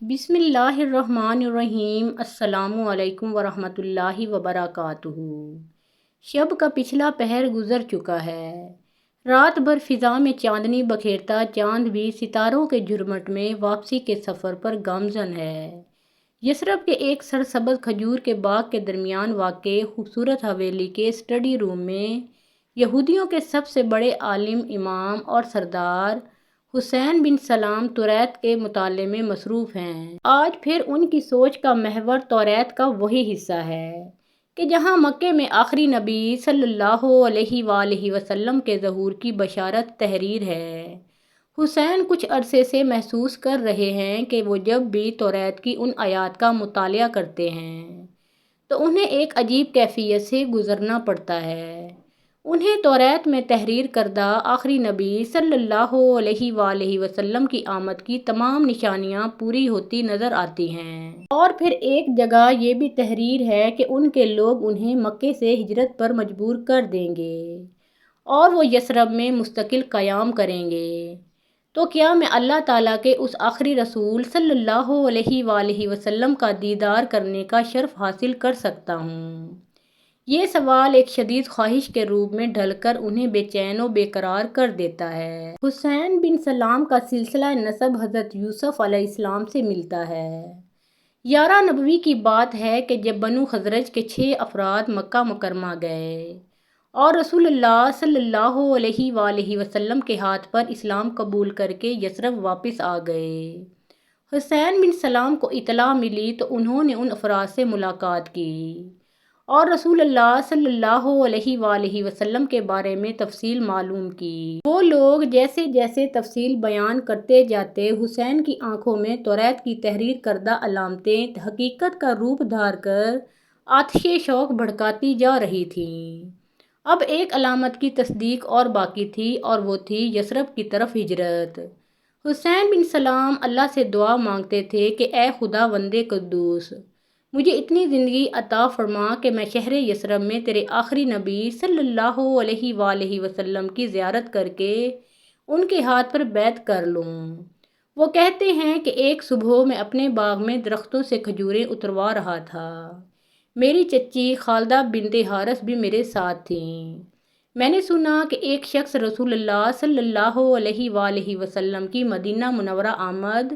بسم اللہ الرحمن الرحیم۔ السلام علیکم ورحمۃ اللہ وبرکاتہ۔ شب کا پچھلا پہر گزر چکا ہے۔ رات بھر فضا میں چاندنی بکھیرتا چاند بھی ستاروں کے جھرمٹ میں واپسی کے سفر پر گامزن ہے۔ یثرب کے ایک سرسبز کھجور کے باغ کے درمیان واقع خوبصورت حویلی کے اسٹڈی روم میں یہودیوں کے سب سے بڑے عالم، امام اور سردار حسین بن سلام توریت کے مطالعے میں مصروف ہیں۔ آج پھر ان کی سوچ کا محور توریت کا وہی حصہ ہے کہ جہاں مکے میں آخری نبی صلی اللہ علیہ وآلہ وسلم کے ظہور کی بشارت تحریر ہے۔ حسین کچھ عرصے سے محسوس کر رہے ہیں کہ وہ جب بھی توریت کی ان آیات کا مطالعہ کرتے ہیں تو انہیں ایک عجیب کیفیت سے گزرنا پڑتا ہے۔ انہیں توریت میں تحریر کردہ آخری نبی صلی اللہ علیہ وآلہ وسلم کی آمد کی تمام نشانیاں پوری ہوتی نظر آتی ہیں۔ اور پھر ایک جگہ یہ بھی تحریر ہے کہ ان کے لوگ انہیں مکے سے ہجرت پر مجبور کر دیں گے اور وہ یثرب میں مستقل قیام کریں گے۔ تو کیا میں اللہ تعالیٰ کے اس آخری رسول صلی اللہ علیہ وآلہ وسلم کا دیدار کرنے کا شرف حاصل کر سکتا ہوں؟ یہ سوال ایک شدید خواہش کے روپ میں ڈھل کر انہیں بے چین و بے قرار کر دیتا ہے۔ حسین بن سلام کا سلسلہ نسب حضرت یوسف علیہ السلام سے ملتا ہے۔ 11 نبوی کی بات ہے کہ جب بنو خزرج کے 6 افراد مکہ مکرمہ گئے اور رسول اللہ صلی اللہ علیہ وآلہ وسلم کے ہاتھ پر اسلام قبول کر کے یثرب واپس آ گئے۔ حسین بن سلام کو اطلاع ملی تو انہوں نے ان افراد سے ملاقات کی اور رسول اللہ صلی اللہ علیہ وآلہ وسلم کے بارے میں تفصیل معلوم کی۔ وہ لوگ جیسے جیسے تفصیل بیان کرتے جاتے، حسین کی آنکھوں میں توریت کی تحریر کردہ علامتیں حقیقت کا روپ دھار کر آتش شوق بھڑکاتی جا رہی تھیں۔ اب ایک علامت کی تصدیق اور باقی تھی اور وہ تھی یثرب کی طرف ہجرت۔ حسین بن سلام اللہ سے دعا مانگتے تھے کہ اے خداوند قدوس، مجھے اتنی زندگی عطا فرما کہ میں شہر یثرب میں تیرے آخری نبی صلی اللہ علیہ وآلہ وسلم کی زیارت کر کے ان کے ہاتھ پر بیعت کر لوں۔ وہ کہتے ہیں کہ ایک صبح میں اپنے باغ میں درختوں سے کھجوریں اتروا رہا تھا۔ میری چچی خالدہ بنت حارث بھی میرے ساتھ تھیں۔ میں نے سنا کہ ایک شخص رسول اللہ صلی اللہ علیہ وآلہ وسلم کی مدینہ منورہ آمد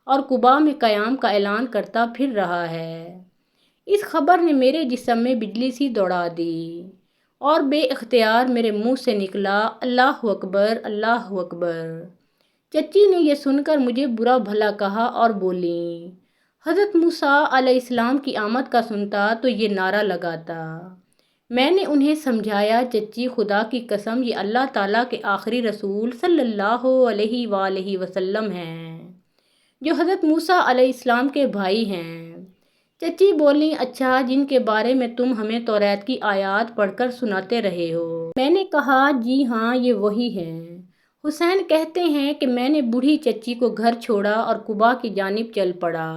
اور قباء میں قیام کا اعلان کرتا پھر رہا ہے۔ اس خبر نے میرے جسم میں بجلی سی دوڑا دی اور بے اختیار میرے منہ سے نکلا اللہ اکبر، اللہ اکبر۔ چچی نے یہ سن کر مجھے برا بھلا کہا اور بولیں، حضرت موسیٰ علیہ السلام کی آمد کا سنتا تو یہ نعرہ لگاتا۔ میں نے انہیں سمجھایا، چچی خدا کی قسم یہ اللہ تعالیٰ کے آخری رسول صلی اللہ علیہ وآلہ وسلم ہیں جو حضرت موسیٰ علیہ السلام کے بھائی ہیں۔ چچی بولیں، اچھا، جن کے بارے میں تم ہمیں توریت کی آیات پڑھ کر سناتے رہے ہو؟ میں نے کہا، جی ہاں، یہ وہی ہیں۔ حسین کہتے ہیں کہ میں نے بوڑھی چچی کو گھر چھوڑا اور قباء کی جانب چل پڑا۔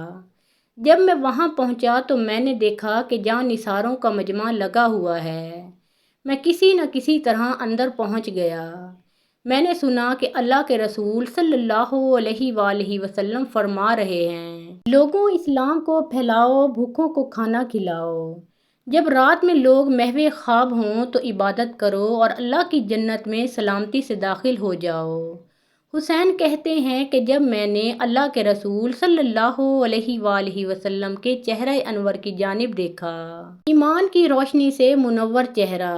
جب میں وہاں پہنچا تو میں نے دیکھا کہ جاں نثاروں کا مجمع لگا ہوا ہے۔ میں کسی نہ کسی طرح اندر پہنچ گیا۔ میں نے سنا کہ اللہ کے رسول صلی اللہ علیہ وآلہ وسلم فرما رہے ہیں، لوگوں اسلام کو پھیلاؤ، بھوکوں کو کھانا کھلاؤ۔ جب رات میں لوگ محو خواب ہوں تو عبادت کرو اور اللہ کی جنت میں سلامتی سے داخل ہو جاؤ۔ حسین کہتے ہیں کہ جب میں نے اللہ کے رسول صلی اللہ علیہ وآلہ وسلم کے چہرہ انور کی جانب دیکھا، ایمان کی روشنی سے منور چہرہ،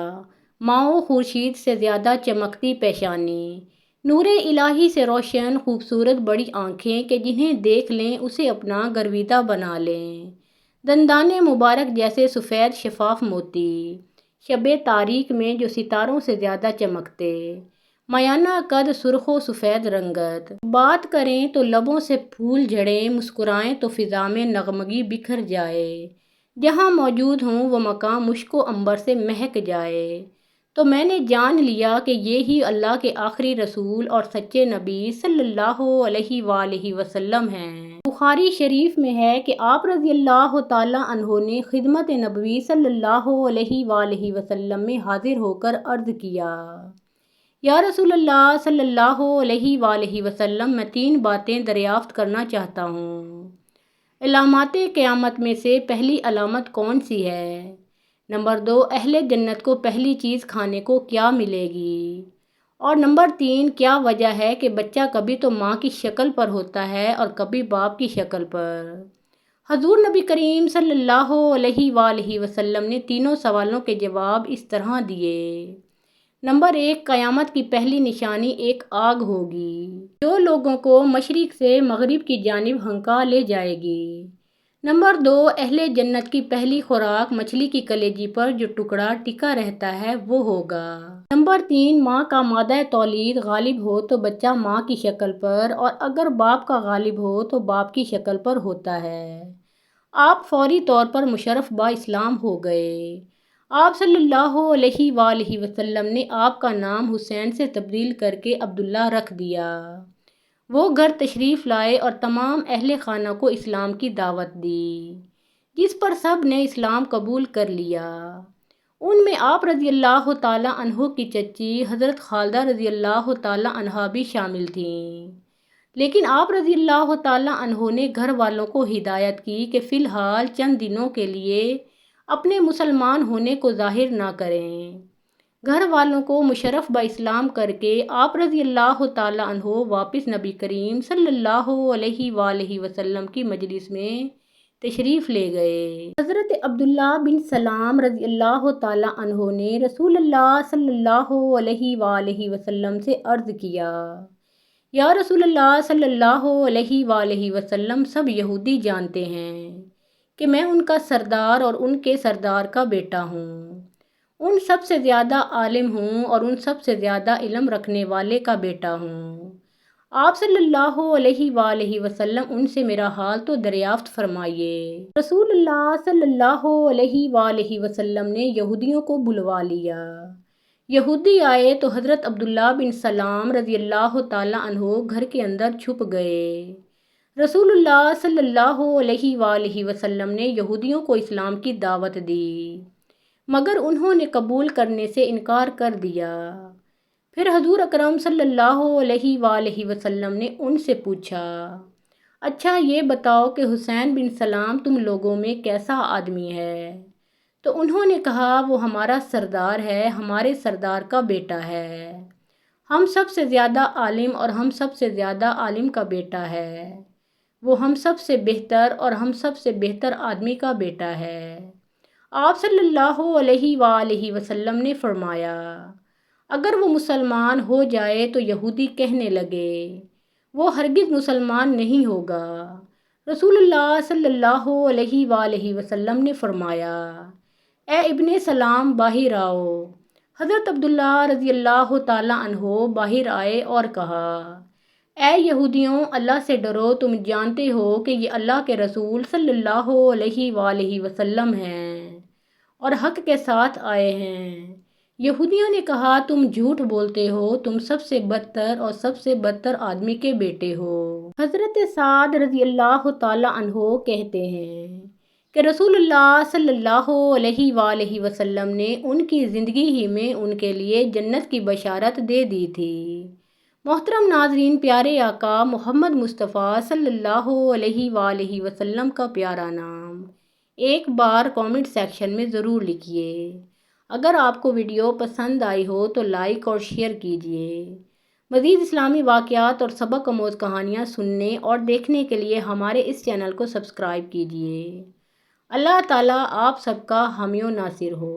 ماؤ خورشید سے زیادہ چمکتی پیشانی، نور الہی سے روشن خوبصورت بڑی آنکھیں کہ جنہیں دیکھ لیں اسے اپنا گرویدہ بنا لیں، دندان مبارک جیسے سفید شفاف موتی، شب تاریک میں جو ستاروں سے زیادہ چمکتے، میانہ قد، سرخ و سفید رنگت، بات کریں تو لبوں سے پھول جھڑیں، مسکرائیں تو فضا میں نغمگی بکھر جائے، جہاں موجود ہوں وہ مقام مشک و عنبر سے مہک جائے۔ تو میں نے جان لیا کہ یہی اللہ کے آخری رسول اور سچے نبی صلی اللہ علیہ وآلہ وسلم ہیں۔ بخاری شریف میں ہے کہ آپ رضی اللہ تعالیٰ عنہ نے خدمت نبوی صلی اللہ علیہ وآلہ وسلم میں حاضر ہو کر عرض کیا، یا رسول اللہ صلی اللہ علیہ وآلہ وسلم، میں 3 باتیں دریافت کرنا چاہتا ہوں۔ علامات قیامت میں سے پہلی علامت کون سی ہے؟ نمبر 2، اہل جنت کو پہلی چیز کھانے کو کیا ملے گی؟ اور نمبر 3، کیا وجہ ہے کہ بچہ کبھی تو ماں کی شکل پر ہوتا ہے اور کبھی باپ کی شکل پر؟ حضور نبی کریم صلی اللہ علیہ وآلہ وسلم نے تینوں سوالوں کے جواب اس طرح دیے۔ نمبر 1، قیامت کی پہلی نشانی ایک آگ ہوگی جو لوگوں کو مشرق سے مغرب کی جانب ہنکا لے جائے گی۔ نمبر 2، اہل جنت کی پہلی خوراک مچھلی کی کلیجی پر جو ٹکڑا ٹکا رہتا ہے وہ ہوگا۔ نمبر 3، ماں کا مادہ تولید غالب ہو تو بچہ ماں کی شکل پر، اور اگر باپ کا غالب ہو تو باپ کی شکل پر ہوتا ہے۔ آپ فوری طور پر مشرف با اسلام ہو گئے۔ آپ صلی اللہ علیہ وآلہ وسلم نے آپ کا نام حسین سے تبدیل کر کے عبداللہ رکھ دیا۔ وہ گھر تشریف لائے اور تمام اہل خانہ کو اسلام کی دعوت دی، جس پر سب نے اسلام قبول کر لیا۔ ان میں آپ رضی اللہ تعالیٰ عنہ کی چچی حضرت خالدہ رضی اللہ تعالیٰ عنہا بھی شامل تھیں، لیکن آپ رضی اللہ تعالیٰ عنہ نے گھر والوں کو ہدایت کی کہ فی الحال چند دنوں کے لیے اپنے مسلمان ہونے کو ظاہر نہ کریں۔ گھر والوں کو مشرف با اسلام کر کے آپ رضی اللہ تعالیٰ عنہ واپس نبی کریم صلی اللہ علیہ وآلہ وسلم کی مجلس میں تشریف لے گئے۔ حضرت عبداللہ بن سلام رضی اللہ تعالیٰ عنہ نے رسول اللہ صلی اللہ علیہ وآلہ وسلم سے عرض کیا، یا رسول اللہ صلی اللہ علیہ وآلہ وسلم، سب یہودی جانتے ہیں کہ میں ان کا سردار اور ان کے سردار کا بیٹا ہوں، ان سب سے زیادہ عالم ہوں اور ان سب سے زیادہ علم رکھنے والے کا بیٹا ہوں۔ آپ صلی اللہ علیہ وآلہ وسلم ان سے میرا حال تو دریافت فرمائیے۔ رسول اللہ صلی اللہ علیہ وآلہ وسلم نے یہودیوں کو بلوا لیا۔ یہودی آئے تو حضرت عبداللہ بن سلام رضی اللہ تعالیٰ عنہ گھر کے اندر چھپ گئے۔ رسول اللہ صلی اللہ علیہ وآلہ وسلم نے یہودیوں کو اسلام کی دعوت دی، مگر انہوں نے قبول کرنے سے انکار کر دیا۔ پھر حضور اکرم صلی اللہ علیہ وآلہ وسلم نے ان سے پوچھا، اچھا یہ بتاؤ کہ حسین بن سلام تم لوگوں میں کیسا آدمی ہے؟ تو انہوں نے کہا، وہ ہمارا سردار ہے، ہمارے سردار کا بیٹا ہے، ہم سب سے زیادہ عالم اور ہم سب سے زیادہ عالم کا بیٹا ہے، وہ ہم سب سے بہتر اور ہم سب سے بہتر آدمی کا بیٹا ہے۔ آپ صلی اللہ علیہ وآلہ وسلم نے فرمایا، اگر وہ مسلمان ہو جائے تو یہودی کہنے لگے، وہ ہرگز مسلمان نہیں ہوگا۔ رسول اللہ صلی اللہ علیہ وآلہ وسلم نے فرمایا، اے ابن سلام باہر آؤ۔ حضرت عبداللہ رضی اللہ تعالیٰ عنہ باہر آئے اور کہا، اے یہودیوں، اللہ سے ڈرو، تم جانتے ہو کہ یہ اللہ کے رسول صلی اللہ علیہ وآلہ وسلم ہیں اور حق کے ساتھ آئے ہیں۔ یہودیوں نے کہا، تم جھوٹ بولتے ہو، تم سب سے بدتر اور سب سے بدتر آدمی کے بیٹے ہو۔ حضرت سعد رضی اللہ تعالیٰ عنہ کہتے ہیں کہ رسول اللہ صلی اللہ علیہ وآلہ وسلم نے ان کی زندگی ہی میں ان کے لیے جنت کی بشارت دے دی تھی۔ محترم ناظرین، پیارے آقا محمد مصطفیٰ صلی اللہ علیہ وآلہ وسلم کا پیارا نام ایک بار کامنٹ سیکشن میں ضرور لکھیے۔ اگر آپ کو ویڈیو پسند آئی ہو تو لائک اور شیئر کیجیے۔ مزید اسلامی واقعات اور سبق آموز کہانیاں سننے اور دیکھنے کے لیے ہمارے اس چینل کو سبسکرائب کیجیے۔ اللہ تعالیٰ آپ سب کا حامی و ناصر ہو۔